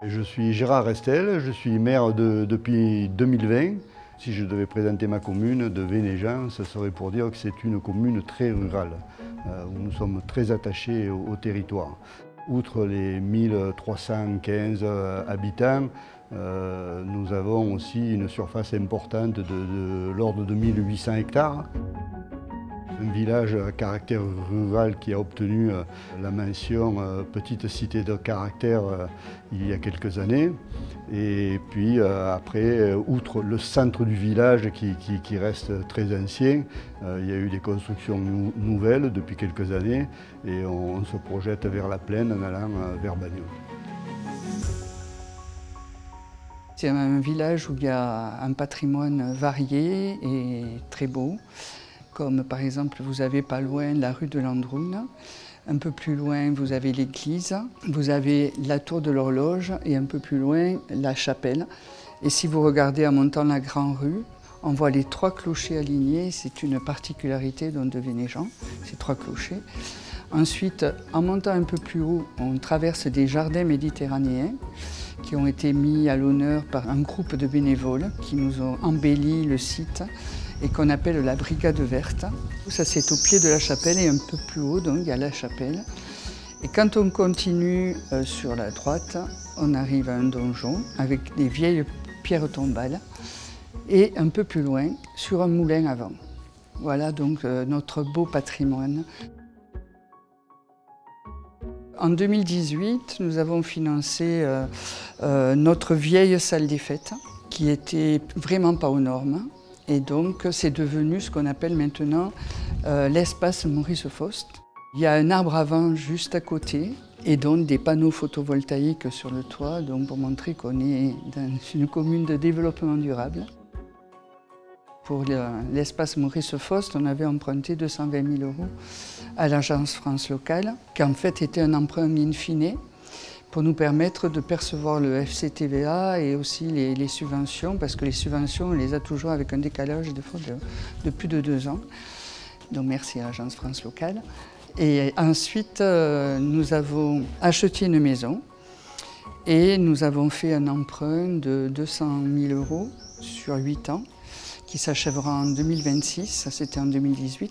Je suis Gérard Restel, je suis maire depuis 2020. Si je devais présenter ma commune de Vénéjean, ce serait pour dire que c'est une commune très rurale, où nous sommes très attachés au territoire. Outre les 1315 habitants, nous avons aussi une surface importante de l'ordre de 1800 hectares. Un village à caractère rural qui a obtenu la mention petite cité de caractère il y a quelques années. Et puis après, outre le centre du village qui reste très ancien, il y a eu des constructions nouvelles depuis quelques années et on se projette vers la plaine en allant vers Bagnols. C'est un village où il y a un patrimoine varié et très beau. Comme par exemple, vous avez pas loin la rue de Landrune. Un peu plus loin, vous avez l'église. Vous avez la tour de l'horloge et un peu plus loin, la chapelle. Et si vous regardez en montant la grande rue, on voit les 3 clochers alignés. C'est une particularité de Vénéjean, ces 3 clochers. Ensuite, en montant un peu plus haut, on traverse des jardins méditerranéens qui ont été mis à l'honneur par un groupe de bénévoles qui nous ont embelli le site et qu'on appelle la Brigade Verte. Ça, c'est au pied de la chapelle et un peu plus haut, donc il y a la chapelle. Et quand on continue sur la droite, on arrive à un donjon avec des vieilles pierres tombales et un peu plus loin, sur un moulin à vent. Voilà donc notre beau patrimoine. En 2018, nous avons financé notre vieille salle des fêtes qui était vraiment pas aux normes. Et donc, c'est devenu ce qu'on appelle maintenant l'espace Maurice Faust. Il y a un arbre à vent juste à côté et donc des panneaux photovoltaïques sur le toit, donc pour montrer qu'on est dans une commune de développement durable. Pour l'espace Maurice Faust, on avait emprunté 220 000 € à l'Agence France Locale, qui en fait était un emprunt in fine, pour nous permettre de percevoir le FCTVA et aussi les subventions, parce que les subventions, on les a toujours avec un décalage des fois de plus de 2 ans. Donc merci à l'Agence France Locale. Et ensuite, nous avons acheté une maison et nous avons fait un emprunt de 200 000 € sur 8 ans, qui s'achèvera en 2026, ça c'était en 2018.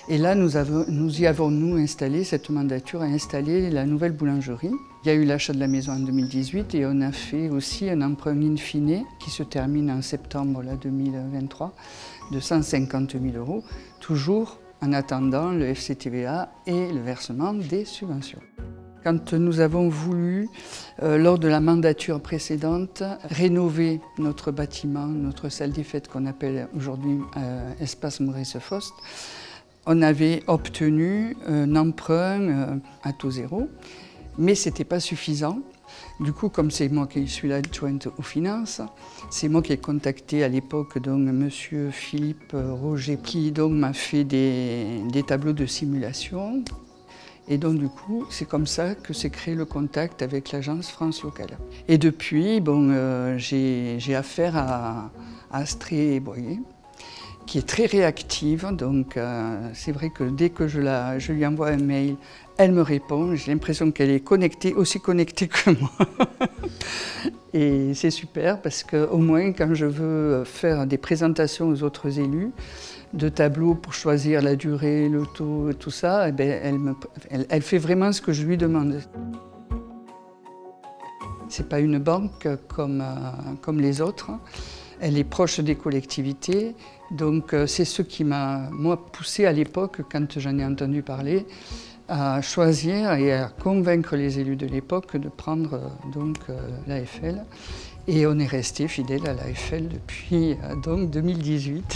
Et là, nous y avons installé, cette mandature a installé la nouvelle boulangerie. Il y a eu l'achat de la maison en 2018 et on a fait aussi un emprunt in fine qui se termine en septembre 2023 de 150 000 €, toujours en attendant le FCTVA et le versement des subventions. Quand nous avons voulu, lors de la mandature précédente, rénover notre bâtiment, notre salle des fêtes qu'on appelle aujourd'hui Espace Maurice Faust, on avait obtenu un emprunt à taux zéro, mais ce n'était pas suffisant. Du coup, comme c'est moi qui suis l'adjointe aux finances, c'est moi qui ai contacté à l'époque monsieur Philippe Roger, qui m'a fait des tableaux de simulation. Et donc du coup, c'est comme ça que s'est créé le contact avec l'Agence France Locale. Et depuis, j'ai affaire à Astrée Boyer, qui est très réactive. Donc c'est vrai que dès que je lui envoie un mail, elle me répond. J'ai l'impression qu'elle est connectée, aussi connectée que moi. Et c'est super parce qu'au moins quand je veux faire des présentations aux autres élus, de tableaux pour choisir la durée, le taux, tout ça, elle fait vraiment ce que je lui demande. Ce n'est pas une banque comme les autres. Elle est proche des collectivités. Donc c'est ce qui m'a, moi, poussé à l'époque, quand j'en ai entendu parler, à choisir et à convaincre les élus de l'époque de prendre l'AFL. Et on est resté fidèle à l'AFL depuis 2018.